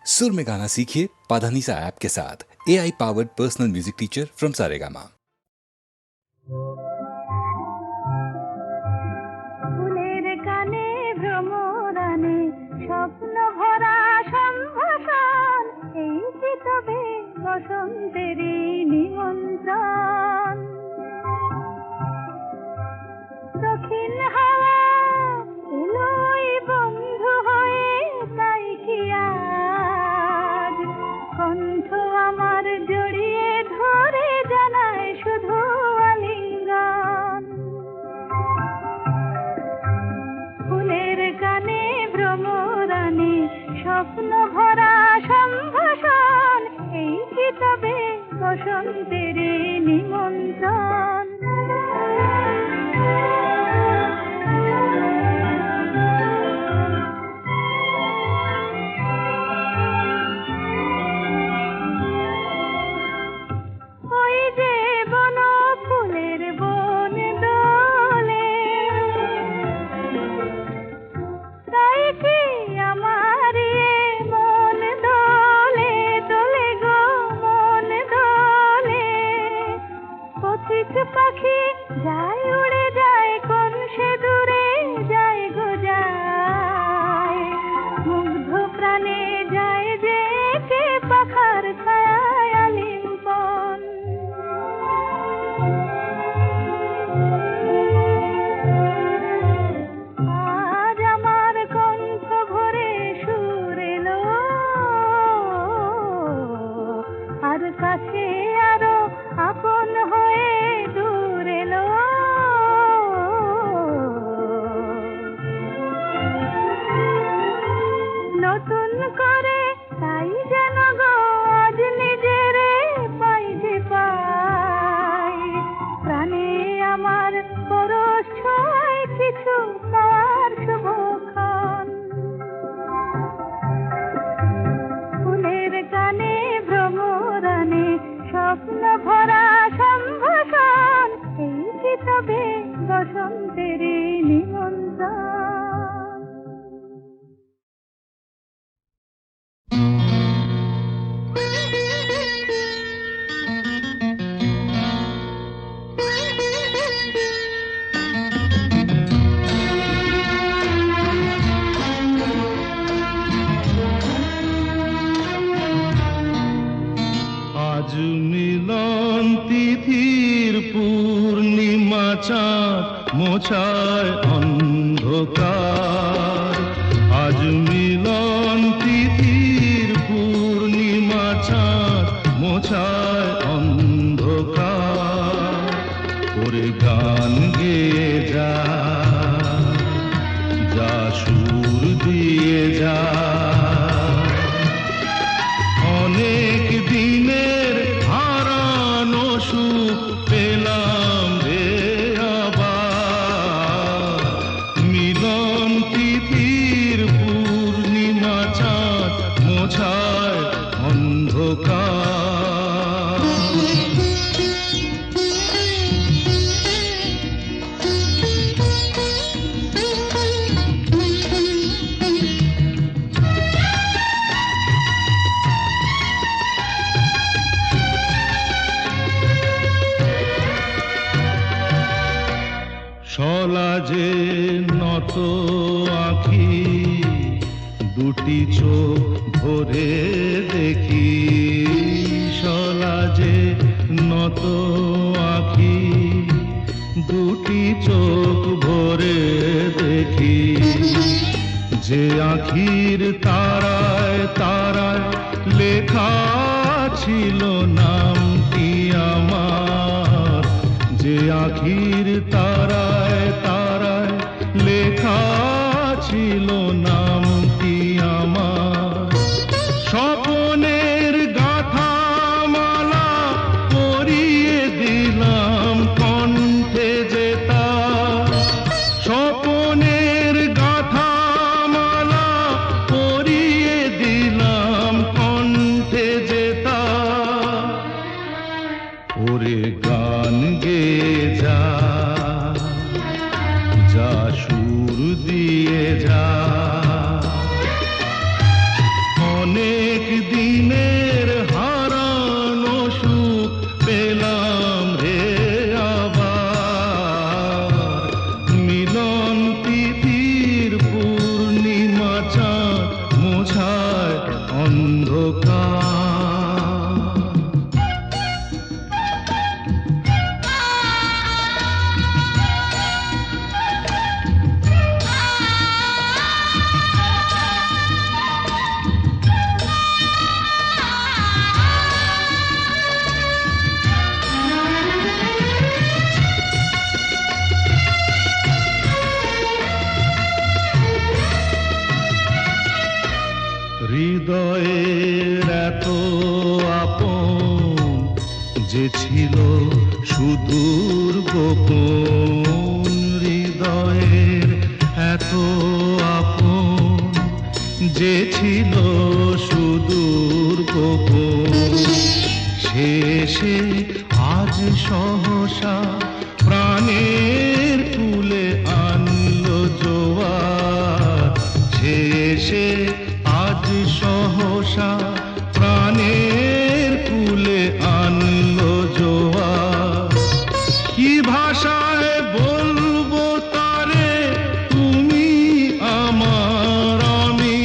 सुर में गाना सीखिए पाधानीसा ऐप के साथ। AI powered personal music teacher from Saregama. ফুলের কানে ভ্রমরানে স্বপ্ন ভরা সম্ভাষণ, এই যে তবে বসন্তেরই নিমন্ত্রণ। দক্ষিণ হাওয়া এলোই বন্ধু হয়ে, তাই কি আজ কণ্ঠ আমার জড়িয়ে ধরে জানায় শুধু আলিঙ্গন। ফুলের কানে ভ্রমরানে স্বপ্ন ভরা সম্ভাষণ, এই কি তবে বসন্তের নিমন্ত্রণ। ওই যে বন ফুলের বন দোলে, তাই কি আমার মন দোলে দোলে গো মন দোলে। পথিক পাখি যায় উড়ে যায়, কোন সে দূরে যায় গো যায়। মুগ্ধ প্রাণে যায় যে কে পাখার ছায়ায় আলিঙ্গন। আজ আমার কণ্ঠ ভরে সুর এলো, আর কাছে আরো আপন হয়ে দূর এলো। নতুন করে তাই যেন গো আজ নিজেরে পাই যে পাই। প্রাণে আমার পরশ ছোঁয় কিছু পাওয়ার শুভক্ষণ। ফুলের কানে ভ্রমরানে স্বপ্ন ভরা সম্ভাষণ, এই কি তবে বসন্তের নিমন্ত্রণ। আজ মিলন তিথির পূর্ণিমা চাঁদ মোছায় অন্ধকার। আজ মিলন তিথির পূর্ণিমা চাঁদ মোছায় অন্ধকার। ওরে গান গেয়ে যা, যা সুর দিয়ে যা। অনেক দিনের হারানো সুখ পেলাম রে আবার। মিলন তিথির পূর্ণিমা চাঁদ মোছায় অন্ধকার। সলাজে নত আঁখি, দুটি চোখ ভরে দেখি। সলাজে নত আঁখি, দুটি চোখ ভরে দেখি। যে আঁখির তারায় তারায় লেখা ছিল নামটি আমার। যে আঁখির তারায় তারায় লেখা ছিল নামটি আমার। স্বপনের গাথা মালা পরিয়ে দিলাম কণ্ঠে যেতা। স্বপনের গাথা মালা পরিয়ে দিলাম কণ্ঠে যেতা। ওরে গান গেয়ে যা, অন্ধকার। হৃদয়ের এত আপন যে ছিল সুদূর গোপন, হৃদয়ের এত আপন যে ছিল সুদূর গোপন, শেষে আজ সহসা প্রাণের কুলে আনলো জোয়ার, শেষে আজ সহসা প্রাণের কুলে আনলো জোয়ার। কি ভাষায় বলবো তারে, তুমি আমার আমি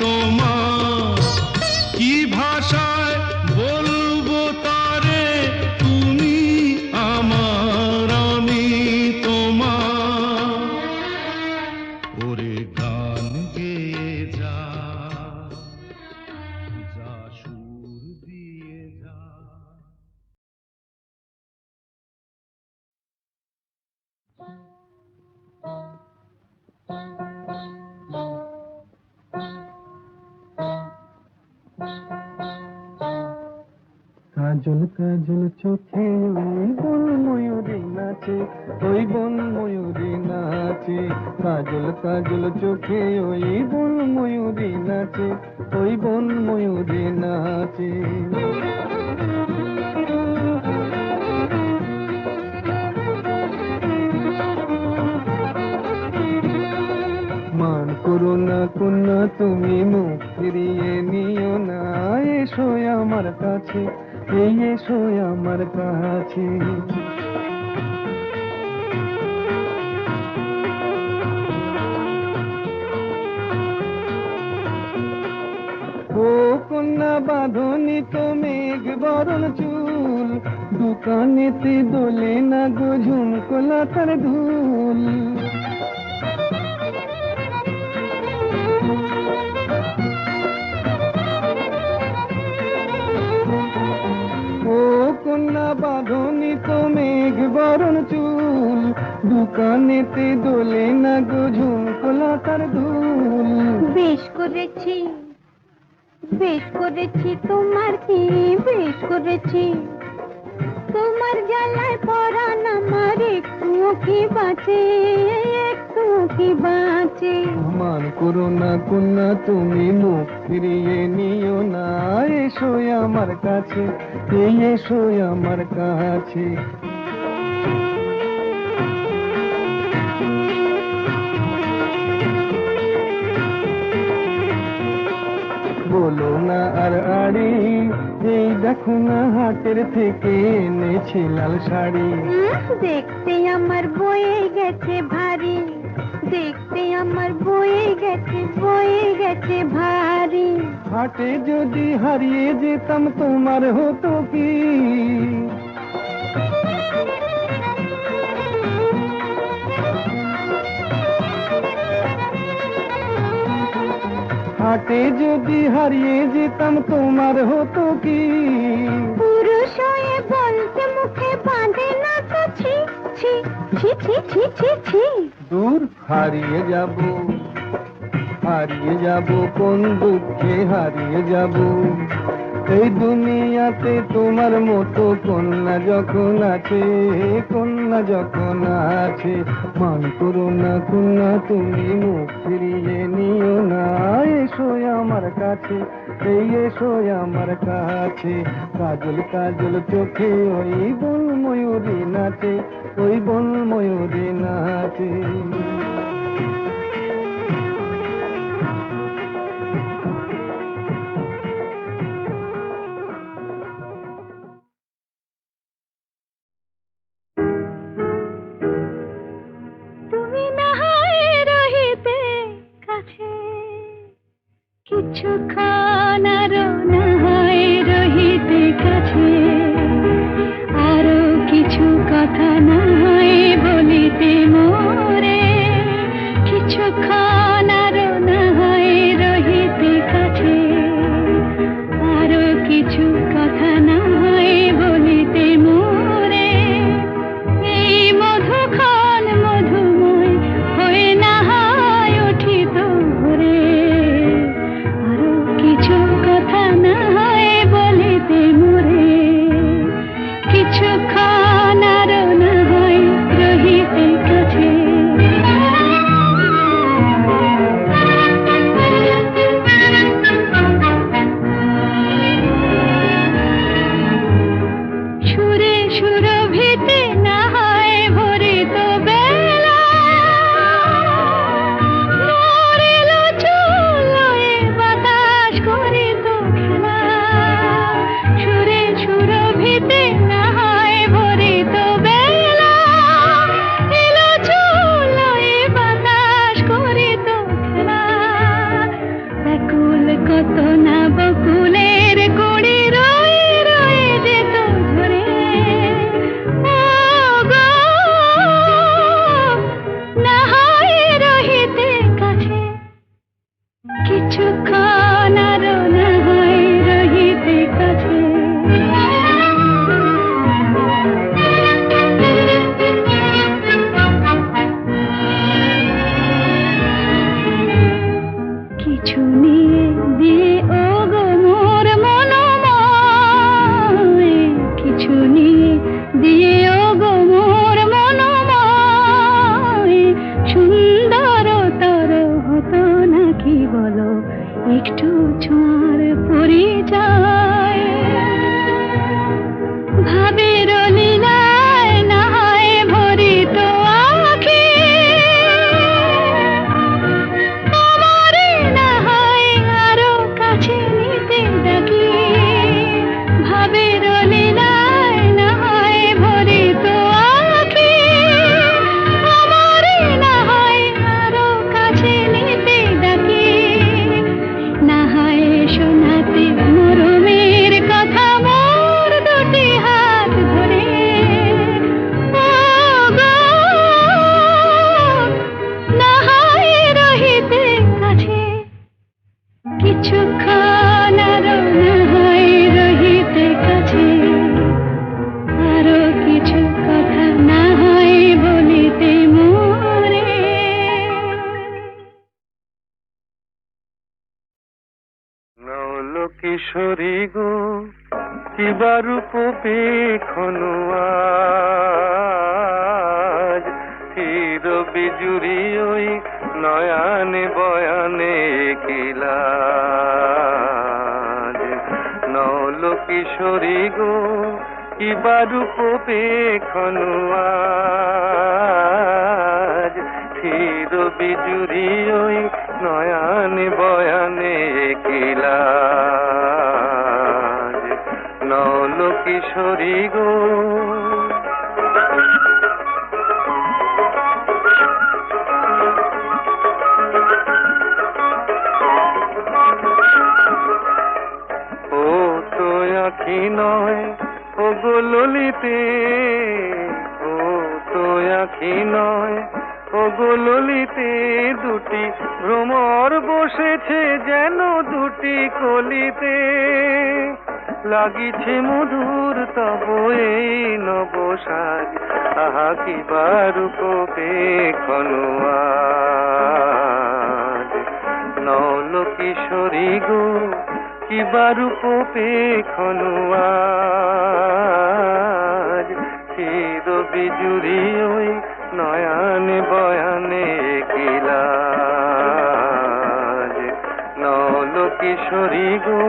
তোমার। কি ভাষায় বলবো তারে, তুমি আমার আমি তোমার। ওরে গান গেয়ে যা, যা সুর দিয়ে যা। কাজল কাজল চোখে ওই বন ময়ূরী নাচে, ওই বন ময়ূরী নাচে। কাজল কাজল চোখে ওই বন ময়ূরী নাচে, ওই বন ময়ূরী নাচে। মান করো না কন্যা তুমি, মুখ ফিরিয়ে নিও না। এসো আমার কাছে, এই এসো আমার কাছে। ও কন্যা বাঁধনি তো মেঘ বরণ চুল, দোকানেতে দোলে না গো ঝুমকোলা তার ধুল। ও কন্যা বাঁধনি তো মেঘ বরণ চুল, দোকানেতে দোলে না গো ঝুমকোলা তার ধুল। বেশ করেছি, বেশ করেছি, তোমার কি বেশ করেছি। তোমার জ্বালায় পরাণ আমার একটু কি বাঁচে, একটু কি বাঁচে। মান করো না কন্যা তুমি, মুখ ফিরিয়ে নিও না। এসো আমার কাছে, এই এসো আমার কাছে। বলো না আর আড়ি, এই দেখো না হাটের থেকে এনেছি লাল শাড়ি। দেখতে আমার বয়ে গেছে ভারী, দেখতে আমার বয়ে গেছে, বয়ে গেছে ভারী। হাটে যদি হারিয়ে যেতাম তোমার হতো কি? হাটে যদি হারিয়ে যেতাম তোমার হতো কি? পুরুষ হয়ে বলতে মুখে বাঁধে না তো ছি ছি ছি ছি ছি ছি ছি। দূর হারিয়ে যাব, হারিয়ে যাব কোন দুঃখে হারিয়ে যাব। এই দুনিয়াতে তোমার মতো কন্যা যখন আছে, কন্যা যখন আছে। মান করো না কন্যা তুমি, মুখ ফিরিয়ে নিও না। এসো আমার কাছে, এই এসো আমার কাছে। কাজল কাজল চোখে ওই বন ময়ূরী নাচে, ওই বন ময়ূরী নাচে। তুমি না হয় রহিতে কাছে, কিছুক্ষণ আরো না হয় রহিতে কাছে, আরো কিছু কথা না হয় বলিতে মোরে, কিছুক্ষণ আরো না হয় রহিতে কাছে, আরো কিছু কথা না হয় বলিতে মোরে, এই মধুক্ষণ মধুময় হয়ে না হয় উঠিত ভোরে, আরো কিছু কথা না হয় বলিতে মোরে, কিছুক্ষণ আরো না হয় রহিতে কাছে। সুরে সুরভিতে না হয় ভরিত বেলা, মরিল চুলোয় বাতাস করিত খেলা, সুরে সুরভিতে না হয় ভরিত বেলা, এলো চুলোয় বাতাস করিত খেলা, ব্যাকুল কত না বকুলের কুড়ি রয়ে রয়ে যেত ঝরে, ও গো না হয় রহিতে কাছে, কিছুক্ষণ আরো না হয় রহিতে কাছে। কিছু নিয়ে দিয়ে ও গো মোর মনোময়, কিছু নিয়ে দিয়ে ও গো মোর মনোময়, সুন্দর তর হতো নাকি বলো একটু ছোঁয়ার পরিচয়, ভাবের লীলায় না হয় ভরিত আঁখি, আমারে না হয় আরো কাছে নিতে ডাকি, ভাবের লীলায় না হয় ভরিত আঁখি, আমারে না হয় আরো কাছে নিতে ডাকি, না হয় শোনাতে মরমের কথা মোর দুটি হাত ধরে, ও গো না হয় রহিতে কাছে, কিছুক্ষণ আরো না হয় রহিতে কাছে, আরো কিছু কথা না হয় বলিতে মোরে। নৌল কিশোরী গো কিবা রূপ পেখনু আজ, চির বিজুরি ওই নয়ানে বয়ানে কিলাজ, নৌল কিশোরী গো কিবা রূপ পেখনু আজ, চির বিজুরি ওই নয়ানে বয়ানে কিলাজ, নৌল কিশোরী গো। ও তো আঁখি নয় ও গো ললিতে, ও তো আঁখি নয় ও গো ললিতে, দুটি ভ্রমর বসেছে যেন দুটি কলিতে, লাগিছে মধুর তব এই নবসাজ, আহা কিবা রূপ পেখনু আজ, নৌল কিশোরী গো কিবা রূপ পেখনু আজ, চির বিজুরি ওই নয়ানে বয়ানে কিলাজ, নৌল কিশোরী গো।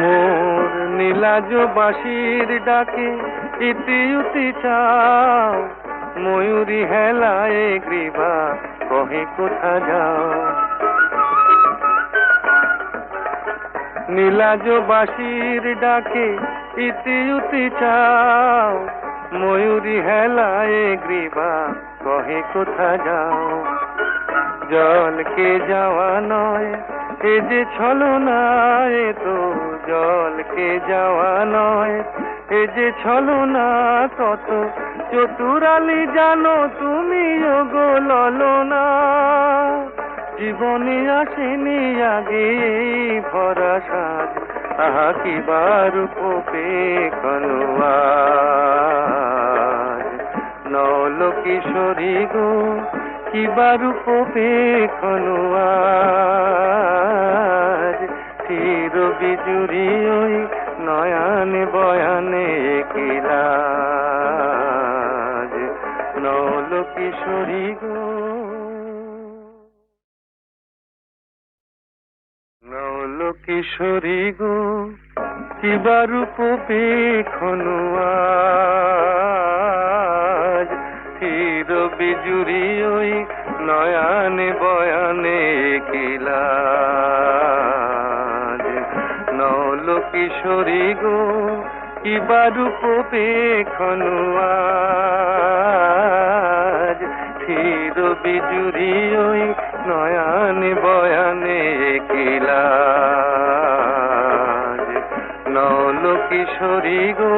মোর নীলাজ বাঁশির ডাকে ইতি উতি চাও, ময়ূরী হেলায় গ্রীবা কহে কোথা যাও, নীলাজ বাঁশির ডাকে ইতি উতি চাও, ময়ূরী হেলায় গ্রীবা কহে কোথা যাও, জলকে যাওয়া নয় এ যে ছলনা, এ তো জলকে যাওয়া নয় এ যে ছলনা, কত চতুরালি জানো তুমি গো ললনা। জীবনে আসেনি আগে এই ভরা সাজ, আহা কি বারূপে কনোয়াজ। নল কিশোরী গো কি বারূপে কনোয়াজ, চির বিজুরি ওই নয়ানে বয়ানে কিলাজ। নল কিশোরী গো, নল কিশোরী গো কি বারূপে কনোয়াজ, চির বিজুরি ওই নয়ানে বয়ানে কিলাজ। নল কিশোরী গো কি বারূপে কনোয়াজ, চির বিজুরি ওই নয়ানে বয়ানে কিলাজ। নল কিশোরী গো,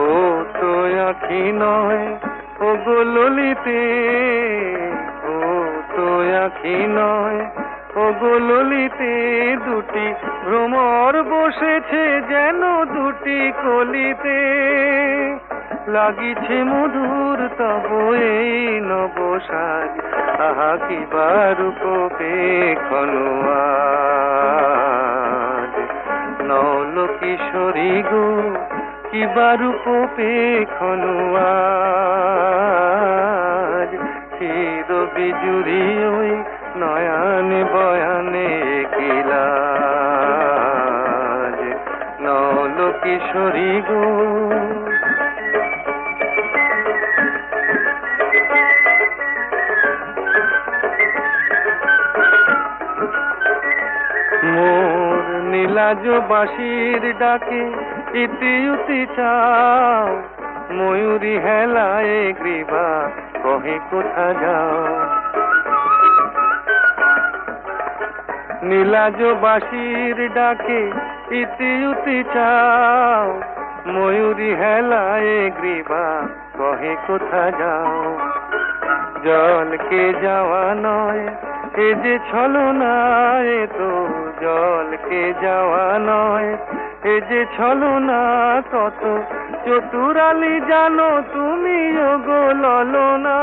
ও তো আখি নয় ও গো ললিতে, ও তো আখি নয় ও গো ললিতে, দুটি ভ্রমর বসেছে যেন দুটি কলিতে। লাগিছে মধুর তব এই নবসাজ, আহা কি বারূপে কনোয়াজ। নল কিশোরী গো কি বারূপে কনোয়াজ, চির বিজুরি ওই নয়ানে বয়ানে কিলাজ। নল কিশোরী গো, মোর নীলাজ বাঁশির ডাকে ইতি উতি চাও, ময়ূরী হেলায় গ্রীবা কহে কোথা যাও। নীলাজ বাঁশির ডাকে ইতি উতি চাও, ময়ূরী হেলায় গ্রীবা কহে কোথা যাও। জলকে যাওয়া নয় এ যে ছলনা, এ তো জলকে যাওয়া নয় এ যে ছলনা, কত চতুরালি জানো তুমি গো ললনা।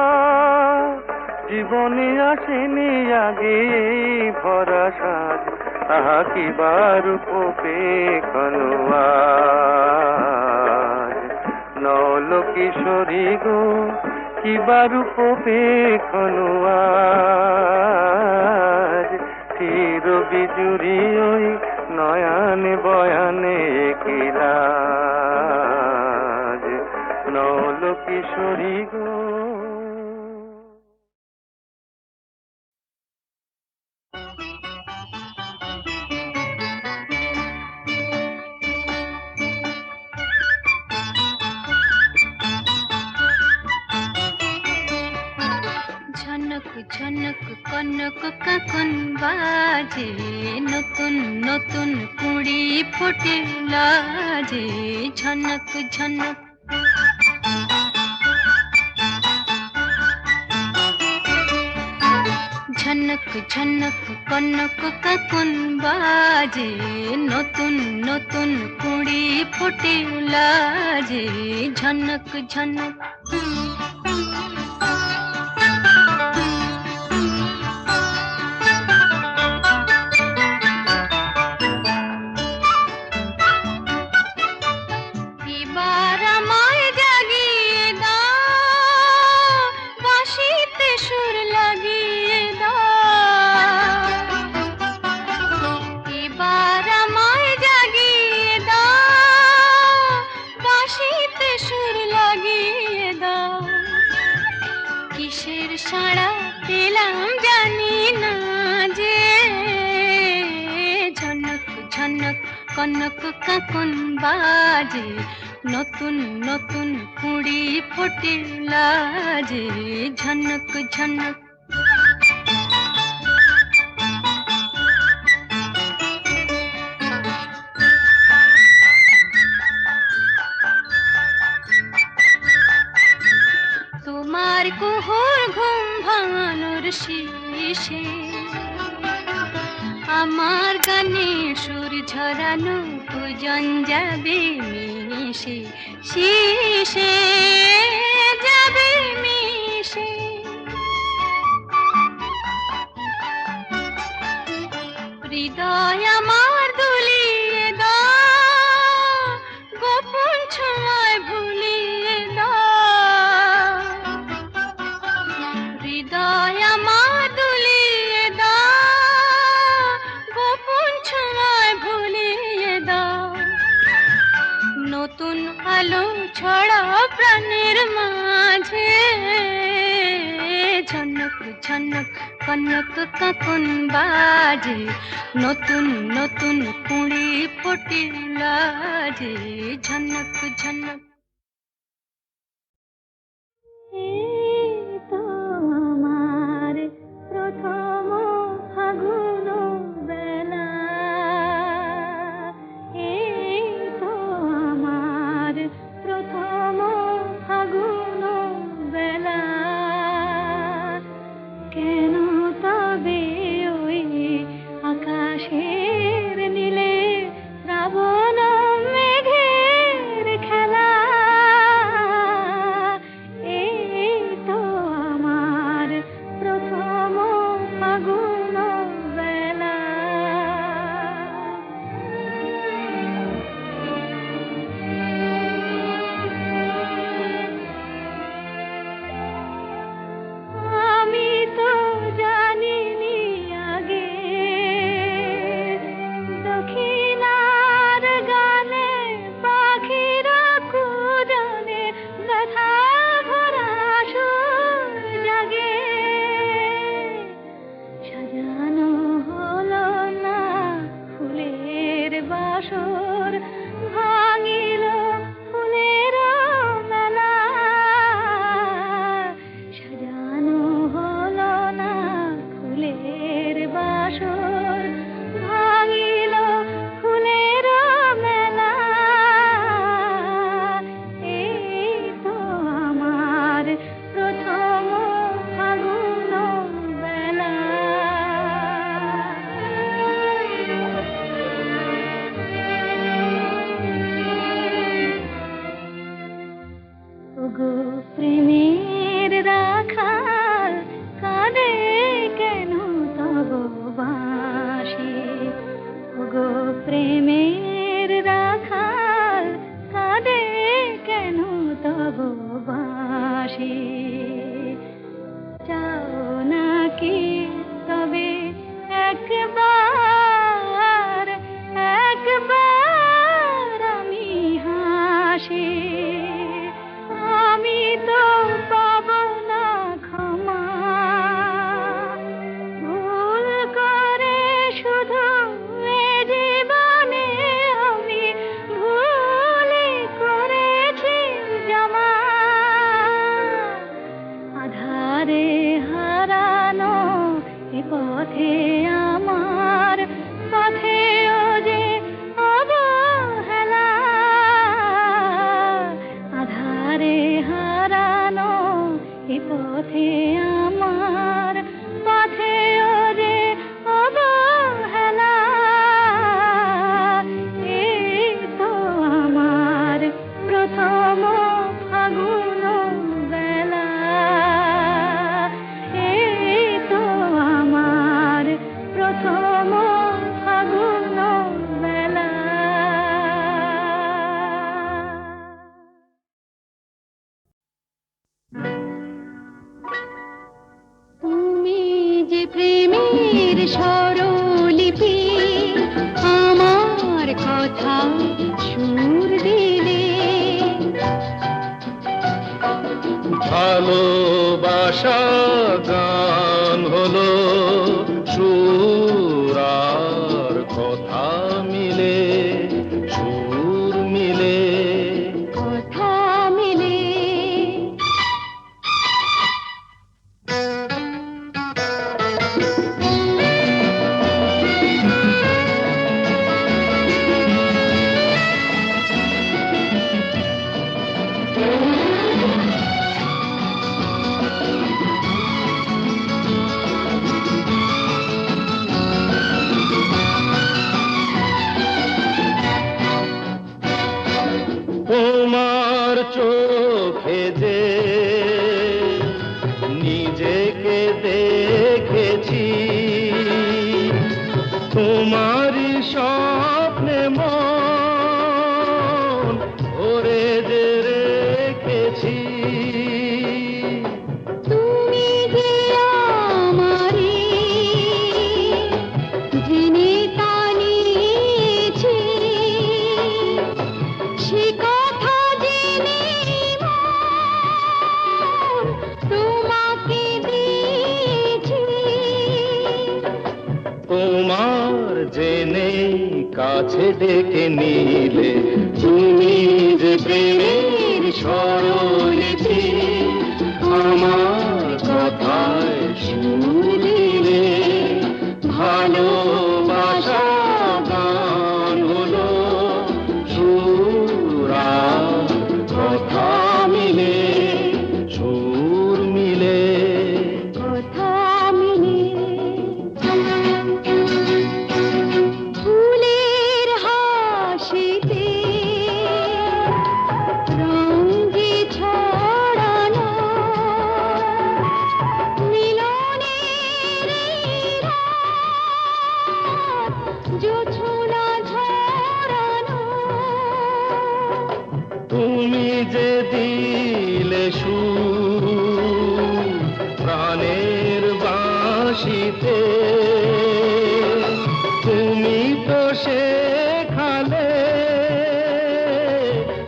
জীবনে আসেনি আগে এই ভরা সাজ, আহা কি বারূপে কনোয়াজ। নল কিশোরী গো কি বারূপে কনোয়াজ, চির বিজুরি ওই নয়ানে বয়ানে কিলাজ। নল কিশোরী গো, ঝনক ঝনক কনক কাকন বাজে, নতুন নতুন কুড়ি ফোটে লাজে। ঝনক ঝনক ঝনক ঝনক কনক কাকন বাজে, নতুন নতুন কুড়ি ফোটে লাজে। ঝনক ঝনক এবার আমায় জাগিয়ে দাও, বাঁশিতে সুর লাগিয়ে দাও। এবার আমায় জাগিয়ে দাও, বাঁশিতে সুর লাগিয়ে দাও। কনক কাকন বাজে, নতুন নতুন কুড়ি ফোটে লাজে, ঝনক ঝনক। তোমার কুহুর ঘুম ভাঙানোর শীষে আমার গানে সুর ঝরানো পূজন যাবে মিশে, শীষে যাবে মিশে। হৃদয় আমার দুলিয়ে দাও, গোপন ছোঁয়ায় ভুলিয়ে দাও। হৃদয় আমার দুলিয়ে দাও, গোপন ছোঁয়ায় ভুলিয়ে দাও। নতুন আলো ছড়াও প্রাণের মাঝে, ঝনক ঝনক কনক কাকন বাজে, নতুন নতুন কুড়ি ফোটে লাজে, ঝনক ঝনক। তো আমার প্রথম ফাগুন বেলা, এই তো আমার প্রথম ফাগুন বেলা। কেন তবে ওই আকাশের নীলে শ্রাবণ মেঘের খেলা, এই তো আমার প্রথম ফাগুন বেলা। আমি তো জানিনি আগে দক্ষিণার গানে পাখিরা কুজনে ব্যথা ভরা সুর জাগে। সাজানো হলো না ফুলের বাসর, ভাঙিল ফুলের মেলা। সাজানো হলো না ফুলের বাসর, ভাঙিল ফুলের মেলা। এই তো আমার প্রথম ফাগুন বেলা। ওগো প্রেমের রাখাল, কাঁদে কেন তব বাঁশি? ওগো প্রেমের রাখাল, কাঁদে কেন তব বাঁশি? চাও নাকি তবে একবার, একবার আমি হাসি? আমি তো পাব না ক্ষমা, ভুল করে শুধু এ জীবনে আমি ভুলই করেছি জমা। আধারে হারানো এ পথে আমার, পথেও যে অবহেলা। আধারে হারানো এ পথে আমার, পথেও যে অবহেলা। এই তো আমার প্রথম ফাগুন বেলা, এই তো আমার প্রথম ফাগুন বেলা। তুমি যে প্রেমের স্বরলিপি, আমার কথা সুর দিলে। ভালোবাসা গান হলো সুর আর কথা মিলে। তোমারই স্বপ্নে মন ভরে যে রেখেছি। তুমি যে আমারে জেনে তা নিয়েছি, সে কথা জেনে মন তোমাকে দিয়েছি। তোমার জেনে কাছে ডেকে নিলে তুমি যে প্রেমের সরণিধি, আমার কথায় সুর দিলে ভালোবাসা গান হলো সুর আর কথা মিলে, সুর মিলে। কথা মিলে ফুলের হাসিতে রঙ যে ছড়ানো, মিলনের রাত জোছনা ঝরানো। তুমি যে দিলে সুর প্রাণের বাঁশিতে, তুমি তো শেখালে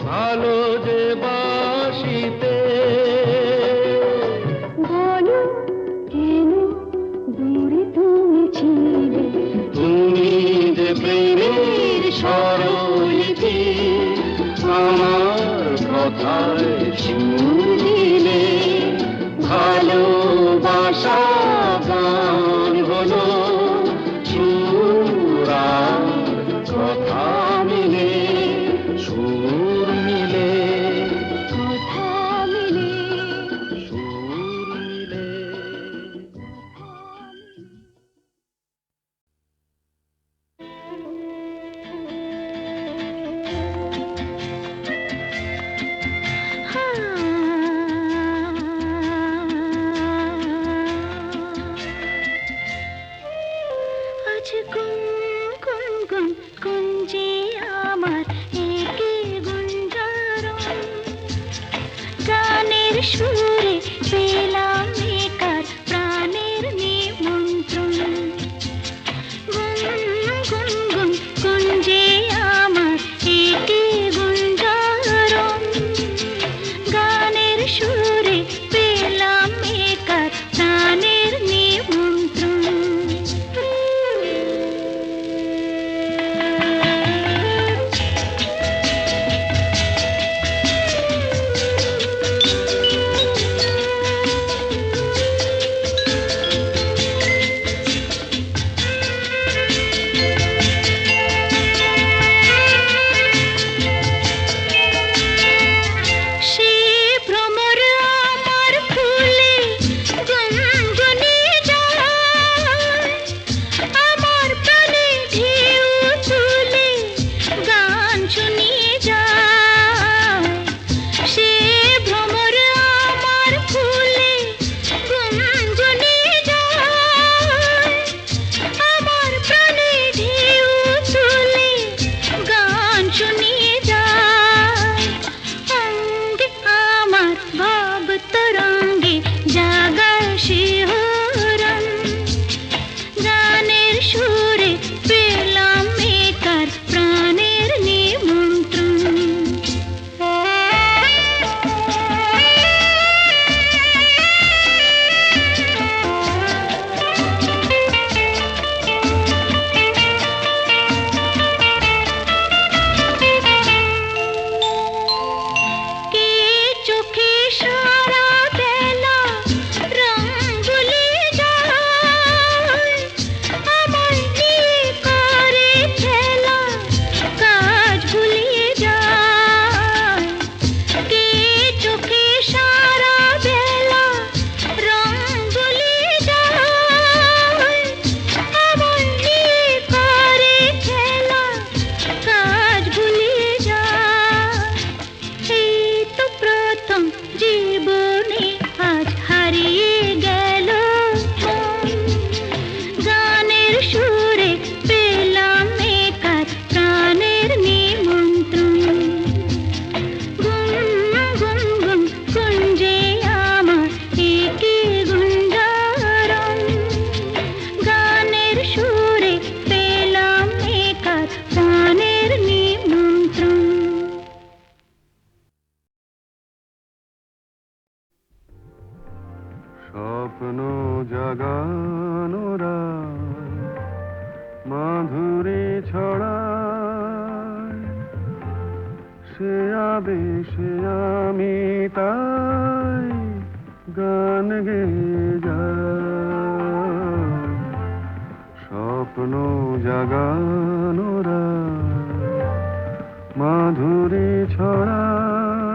ভালো যে বাঁশিতে। বলো কেন দূরে তুমি ছিলে, তুমি যে প্রেমের সরণিধি, আমার কথায় সুর দিলে ভালোবাসা গান হলো সুর আর কথা মিলে, সুর মিলে, কথা মিলে। সুর মিলে। আজ গুন গুন গুন গুঞ্জে আমার একে গুঞ্জারণ, গানের সুরে পেলাম একার প্রাণের নিমন্ত্রণ। গুন গুন গুন গুঞ্জে আমার একে গুঞ্জারণ, গানের সুরে পেলাম একার প্রাণের নিমন্ত্রণ। ছড়ায় সে আবেশে আমি তাই গান গেয়ে যাই স্বপ্ন জাগানোরা মাধুরী ছড়ায়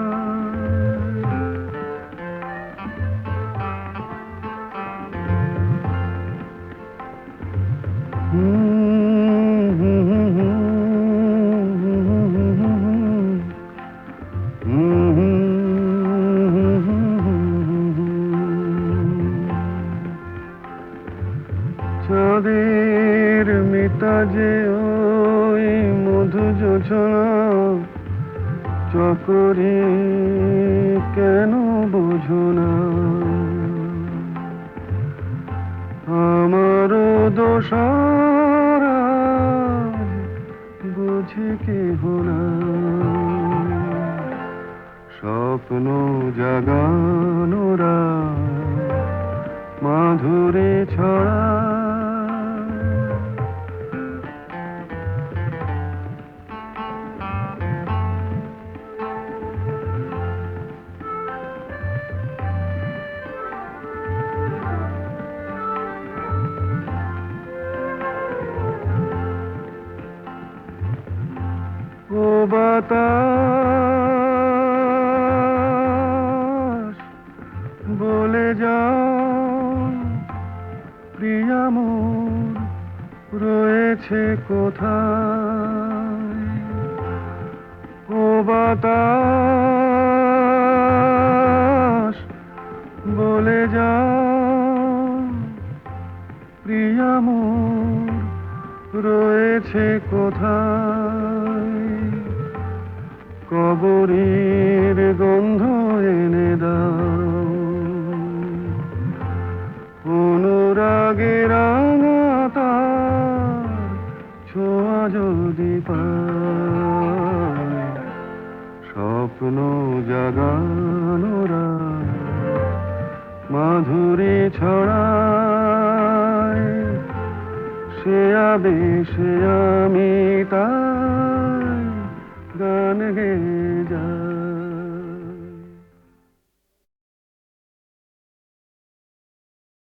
চাঁদের মিতাজে ওই মধু যোছনা চকরি কেন বোঝো না আমারও দোষার বুঝি কেহ না স্বপ্ন জাগানোরা মাধুরী ছড়া ও বাতাস বলে যাও প্রিয়া মোর রয়েছে কোথায় ও বাতাস বলে যাও প্রিয়া মোর রয়েছে কোথায় কবরের গন্ধ এনে দাও অনুরাগে রাঙা তার ছোঁয়া যদি পায় স্বপ্ন জাগানোরা মাধুরী ছড়ায় সে আবেশে আমি তাই গান গেয়ে যাই